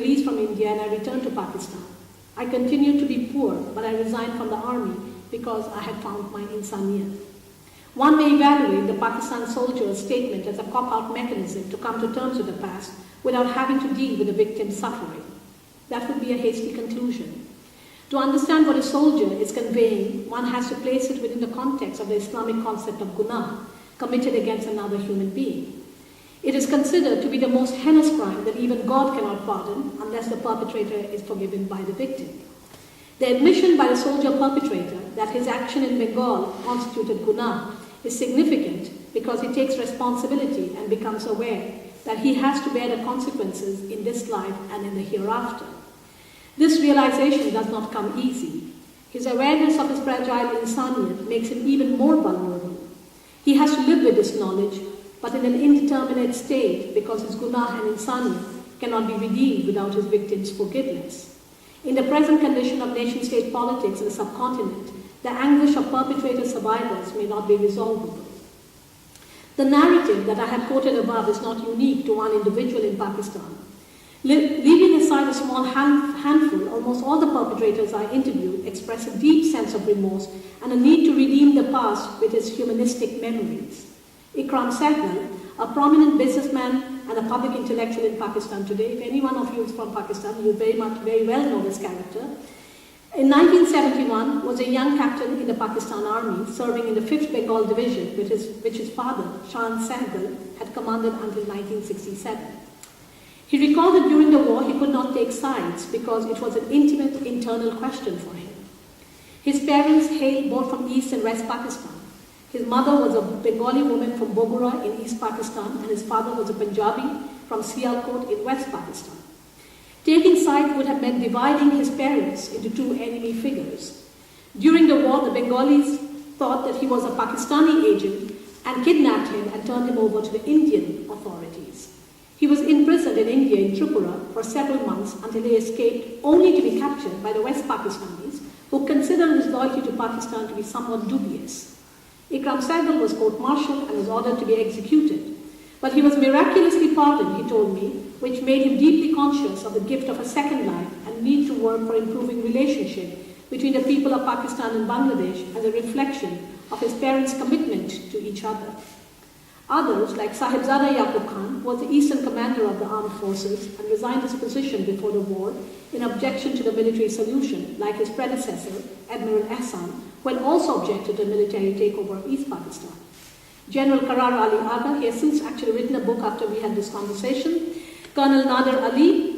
released from India and I returned to Pakistan. I continued to be poor, but I resigned from the army because I had found my Insāniyat. One may evaluate the Pakistan soldier's statement as a cop-out mechanism to come to terms with the past without having to deal with the victim's suffering. That would be a hasty conclusion. To understand what a soldier is conveying, one has to place it within the context of the Islamic concept of gunah, committed against another human being. It is considered to be the most heinous crime that even God cannot pardon unless the perpetrator is forgiven by the victim. The admission by the soldier perpetrator that his action in Bengal constituted gunah is significant because he takes responsibility and becomes aware that he has to bear the consequences in this life and in the hereafter. This realization does not come easy. His awareness of his fragile Insāniyat makes him even more vulnerable. He has to live with this knowledge, but in an indeterminate state because his gunah and Insāniyat cannot be redeemed without his victim's forgiveness. In the present condition of nation-state politics in the subcontinent, the anguish of perpetrator survivors may not be resolvable. The narrative that I have quoted above is not unique to one individual in Pakistan. Leaving aside a small handful, almost all the perpetrators I interviewed express a deep sense of remorse and a need to redeem the past with its humanistic memories. Ikram Sehgal, a prominent businessman and a public intellectual in Pakistan today, if any one of you is from Pakistan, you very well know this character. In 1971, was a young captain in the Pakistan Army, serving in the 5th Bengal Division, which his father, Shan Sehgal, had commanded until 1967. He recalled that during the war he could not take sides because it was an intimate internal question for him. His parents hailed both from East and West Pakistan. His mother was a Bengali woman from Bogura in East Pakistan and his father was a Punjabi from Sialkot in West Pakistan. Taking sides would have meant dividing his parents into two enemy figures. During the war, the Bengalis thought that he was a Pakistani agent and kidnapped him and turned him over to the Indian authorities. He was imprisoned in India in Tripura for several months until he escaped, only to be captured by the West Pakistanis, who considered his loyalty to Pakistan to be somewhat dubious. Ikram Sehgal was court-martialed and was ordered to be executed. But he was miraculously pardoned, he told me, which made him deeply conscious of the gift of a second life and need to work for improving relationship between the people of Pakistan and Bangladesh as a reflection of his parents' commitment to each other. Others, like Sahibzada Yaqub Khan, was the Eastern commander of the armed forces and resigned his position before the war in objection to the military solution, like his predecessor, Admiral Ehsan, who had also objected to the military takeover of East Pakistan. General Karar Ali Agha, he has since actually written a book after we had this conversation. Colonel Nader Ali,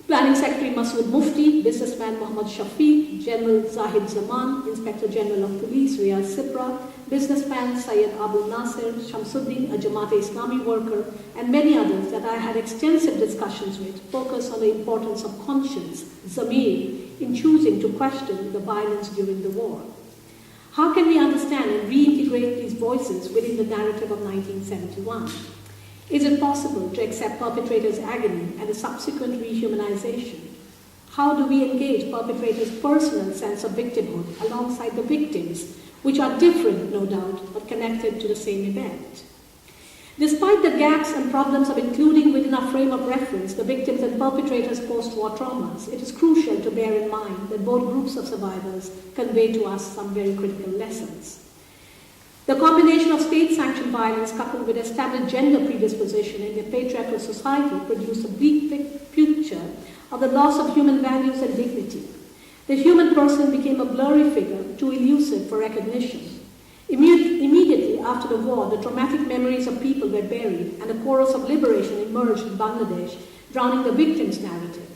Planning Secretary Masood Mufti, businessman Muhammad Shafiq, General Zahid Zaman, Inspector General of Police Riyaz Sipra, businessman Syed Abu Nasir, Shamsuddin, a Jamaat-e-Islami worker, and many others that I had extensive discussions with focus on the importance of conscience, zamir, in choosing to question the violence during the war. How can we understand and reintegrate these voices within the narrative of 1971? Is it possible to accept perpetrators' agony and a subsequent rehumanization? How do we engage perpetrators' personal sense of victimhood alongside the victims, which are different, no doubt, but connected to the same event? Despite the gaps and problems of including within our frame of reference the victims and perpetrators' post-war traumas, it is crucial to bear in mind that both groups of survivors convey to us some very critical lessons. The combination of state-sanctioned violence coupled with established gender predisposition in a patriarchal society produced a bleak picture of the loss of human values and dignity. The human person became a blurry figure, too elusive for recognition. Immediately after the war, the traumatic memories of people were buried and a chorus of liberation emerged in Bangladesh, drowning the victim's narrative.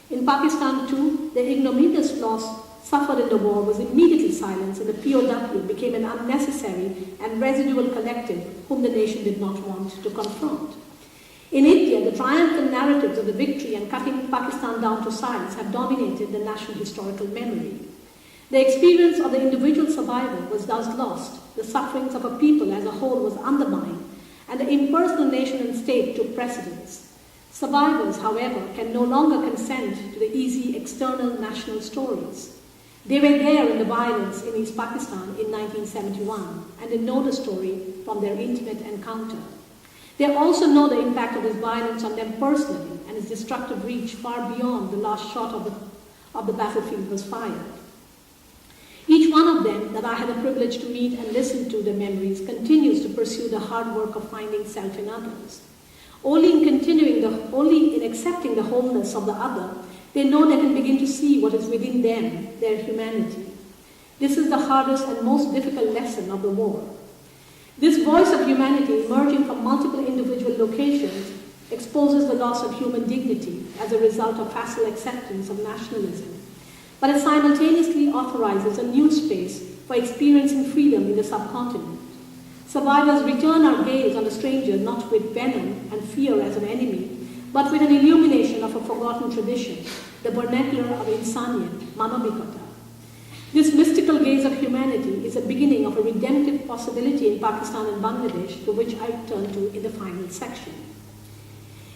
In Pakistan too, the ignominious loss suffered in the war was immediately silenced and the POW became an unnecessary and residual collective whom the nation did not want to confront. In India, the triumphant narratives of the victory and cutting Pakistan down to size have dominated the national historical memory. The experience of the individual survivor was thus lost, the sufferings of a people as a whole was undermined, and the impersonal nation and state took precedence. Survivors, however, can no longer consent to the easy external national stories. They were there in the violence in East Pakistan in 1971 and they know the story from their intimate encounter. They also know the impact of this violence on them personally and its destructive reach far beyond the last shot of the battlefield was fired. Each one of them that I had the privilege to meet and listen to their memories continues to pursue the hard work of finding self in others. Only in accepting the wholeness of the other, they know they can begin to see what is within them, their humanity. This is the hardest and most difficult lesson of the war. This voice of humanity emerging from multiple individual locations exposes the loss of human dignity as a result of facile acceptance of nationalism. But it simultaneously authorizes a new space for experiencing freedom in the subcontinent. Survivors return our gaze on the stranger not with venom and fear as an enemy, but with an illumination of a forgotten tradition, the vernacular of Insāniyat, Manabikata. This mystical gaze of humanity is the beginning of a redemptive possibility in Pakistan and Bangladesh, to which I turn to in the final section.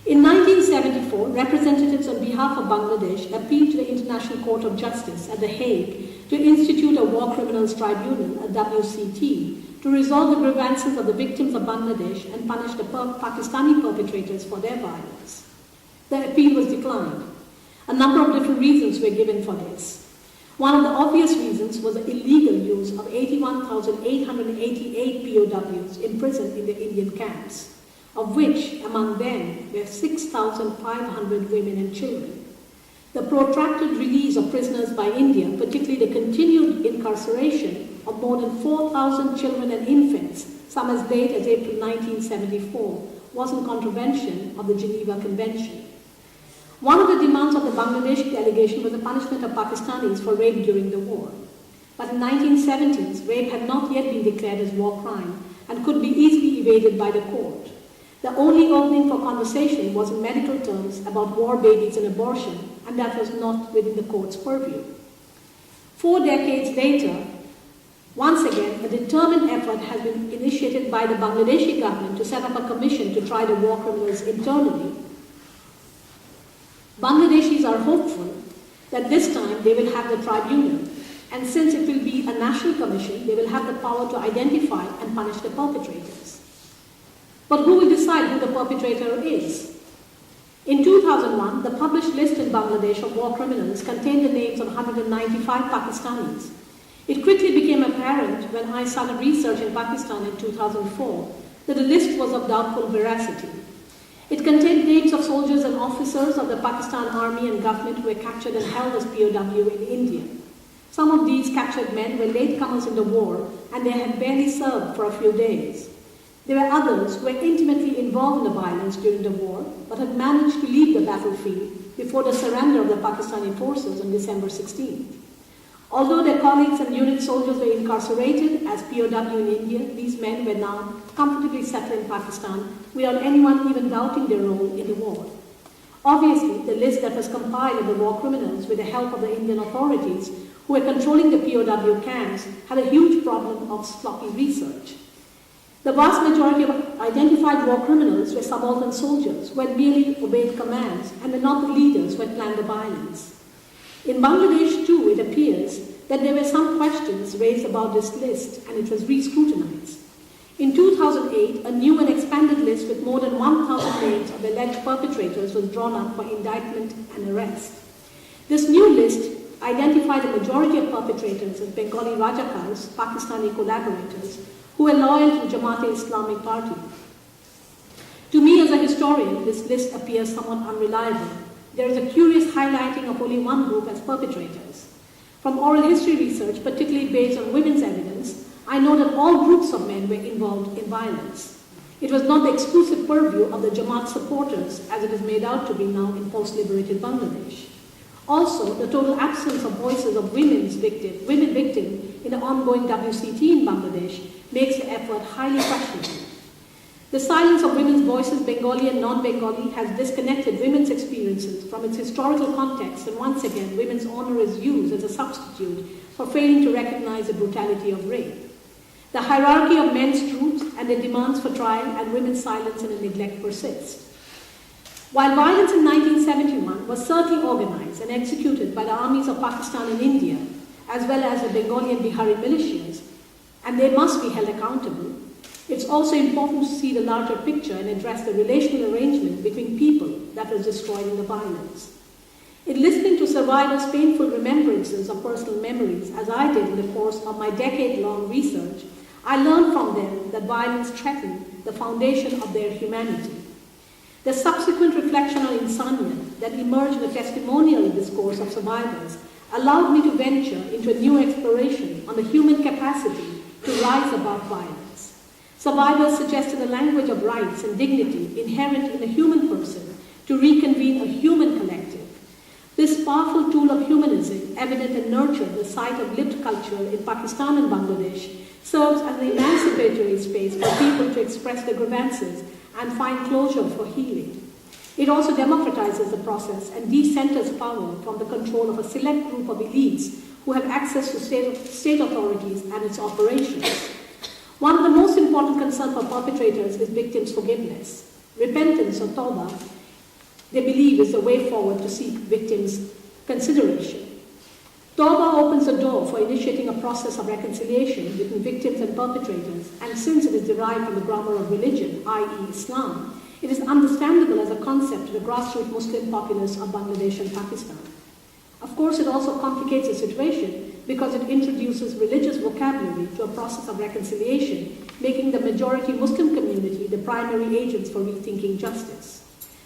In 1974, representatives on behalf of Bangladesh appealed to the International Court of Justice at The Hague to institute a War Criminals Tribunal, a WCT, to resolve the grievances of the victims of Bangladesh and punish the Pakistani perpetrators for their violence. The appeal was declined. A number of different reasons were given for this. One of the obvious reasons was the illegal use of 81,888 POWs imprisoned in the Indian camps, of which among them were 6,500 women and children. The protracted release of prisoners by India, particularly the continued incarceration of more than 4,000 children and infants, some as late as April 1974, was in contravention of the Geneva Convention. One of the demands of the Bangladeshi delegation was the punishment of Pakistanis for rape during the war. But in the 1970s, rape had not yet been declared as war crime and could be easily evaded by the court. The only opening for conversation was in medical terms about war babies and abortion, and that was not within the court's purview. 4 decades later, once again, a determined effort has been initiated by the Bangladeshi government to set up a commission to try the war criminals internally. Bangladeshis are hopeful that this time they will have the tribunal, and since it will be a national commission, they will have the power to identify and punish the perpetrators. But who will decide who the perpetrator is? In 2001, the published list in Bangladesh of war criminals contained the names of 195 Pakistanis. It quickly became apparent when I started research in Pakistan in 2004 that the list was of doubtful veracity. It contained names of soldiers and officers of the Pakistan Army and government who were captured and held as POW in India. Some of these captured men were latecomers in the war, and they had barely served for a few days. There were others who were intimately involved in the violence during the war, but had managed to leave the battlefield before the surrender of the Pakistani forces on December 16th. Although their colleagues and unit soldiers were incarcerated as POW in India, these men were now comfortably settled in Pakistan without anyone even doubting their role in the war. Obviously, the list that was compiled of the war criminals with the help of the Indian authorities who were controlling the POW camps had a huge problem of sloppy research. The vast majority of identified war criminals were subaltern soldiers who had merely obeyed commands and were not the leaders who had planned the violence. In Bangladesh, too, it appears that there were some questions raised about this list, and it was re-scrutinized. In 2008, a new and expanded list with more than 1,000 names of alleged perpetrators was drawn up for indictment and arrest. This new list identified the majority of perpetrators as Bengali Rajakars, Pakistani collaborators, who were loyal to the Jamaat-e-Islamic Party. To me, as a historian, this list appears somewhat unreliable. There is a curious highlighting of only one group as perpetrators. From oral history research, particularly based on women's evidence, I know that all groups of men were involved in violence. It was not the exclusive purview of the Jamaat supporters, as it is made out to be now in post-liberated Bangladesh. Also, the total absence of voices of women victims in the ongoing WCT in Bangladesh makes the effort highly questionable. The silence of women's voices, Bengali and non-Bengali, has disconnected women's experiences from its historical context, and once again, women's honor is used as a substitute for failing to recognize the brutality of rape. The hierarchy of men's troops and their demands for trial and women's silence and neglect persist. While violence in 1971 was certainly organized and executed by the armies of Pakistan and India, as well as the Bengali and Bihari militias, and they must be held accountable, It's also important to see the larger picture and address the relational arrangement between people that was destroyed in the violence. In listening to survivors' painful remembrances of personal memories, as I did in the course of my decade-long research, I learned from them that violence threatened the foundation of their humanity. The subsequent reflection on Insāniyat that emerged in the testimonial discourse of survivors allowed me to venture into a new exploration on the human capacity to rise above violence. Survivors suggested a language of rights and dignity inherent in a human person to reconvene a human collective. This powerful tool of humanism, evident and nurtured the site of lived culture in Pakistan and Bangladesh, serves as an emancipatory space for people to express their grievances and find closure for healing. It also democratizes the process and decenters power from the control of a select group of elites who have access to state authorities and its operations. One of the most important concerns for perpetrators is victims' forgiveness. Repentance or tawbah, they believe, is the way forward to seek victims' consideration. Tawbah opens the door for initiating a process of reconciliation between victims and perpetrators, and since it is derived from the grammar of religion, i.e. Islam, it is understandable as a concept to the grassroots Muslim populace of Bangladesh and Pakistan. Of course, it also complicates the situation because it introduces religious vocabulary to a process of reconciliation, making the majority Muslim community the primary agents for rethinking justice.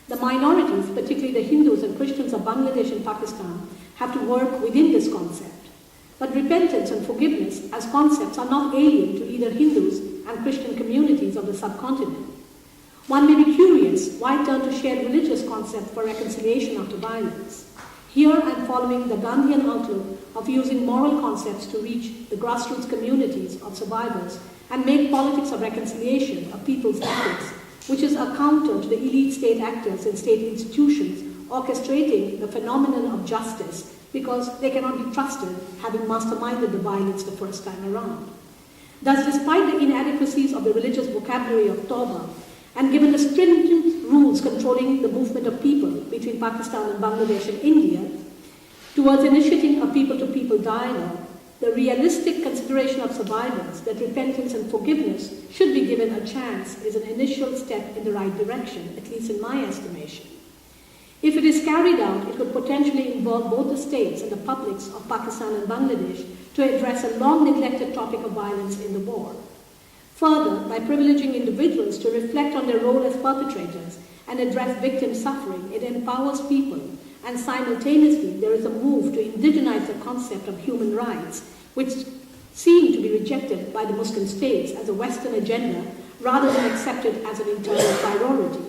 The minorities, particularly the Hindus and Christians of Bangladesh and Pakistan, have to work within this concept. But repentance and forgiveness as concepts are not alien to either Hindus and Christian communities of the subcontinent. One may be curious, why turn to shared religious concepts for reconciliation after violence? Here I am following the Gandhian outlook of using moral concepts to reach the grassroots communities of survivors and make politics of reconciliation a people's ethics, which is a counter to the elite state actors and state institutions orchestrating the phenomenon of justice because they cannot be trusted, having masterminded the violence the first time around. Thus, despite the inadequacies of the religious vocabulary of Tawbah, and given the stringent rules controlling the movement of people between Pakistan and Bangladesh and India, towards initiating a people-to-people dialogue, the realistic consideration of survivors that repentance and forgiveness should be given a chance is an initial step in the right direction, at least in my estimation. If it is carried out, it could potentially involve both the states and the publics of Pakistan and Bangladesh to address a long-neglected topic of violence in the war. Further, by privileging individuals to reflect on their role as perpetrators and address victim suffering, it empowers people, and simultaneously there is a move to indigenize the concept of human rights, which seem to be rejected by the Muslim states as a Western agenda rather than accepted as an internal priority.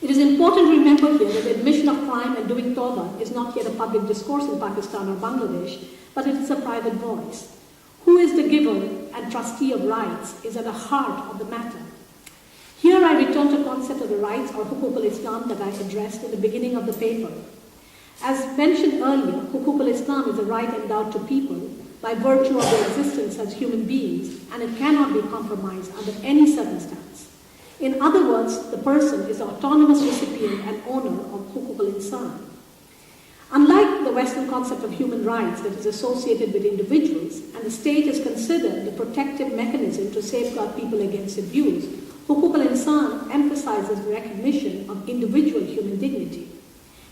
It is important to remember here that the admission of crime and doing tawbah is not yet a public discourse in Pakistan or Bangladesh, but it is a private voice. Who is the giver and trustee of rights is at the heart of the matter. Here I return to the concept of the rights or Hukuk al-Islam that I addressed in the beginning of the paper. As mentioned earlier, Hukuk al-Islam is a right endowed to people by virtue of their existence as human beings, and it cannot be compromised under any circumstance. In other words, the person is the autonomous recipient and owner of Hukuk al-Insan. Unlike the Western concept of human rights that is associated with individuals, and the state is considered the protective mechanism to safeguard people against abuse, Hukuk al-Insan emphasizes recognition of individual human dignity.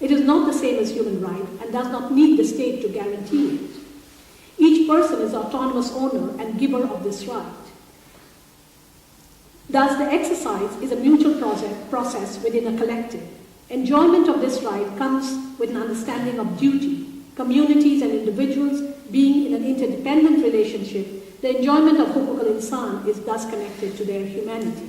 It is not the same as human right and does not need the state to guarantee it. Each person is the autonomous owner and giver of this right. Thus, the exercise is a mutual process within a collective. Enjoyment of this right comes with an understanding of duty. Communities and individuals being in an interdependent relationship, the enjoyment of Hukuk al-Insan is thus connected to their humanity.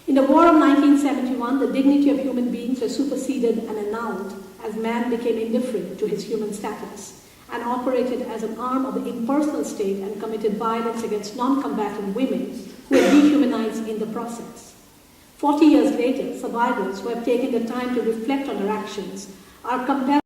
In the War of 1971, the dignity of human beings was superseded and annulled as man became indifferent to his human status and operated as an arm of the impersonal state and committed violence against non-combatant women who were dehumanized in the process. 40 years later, survivors who have taken the time to reflect on their actions are compelled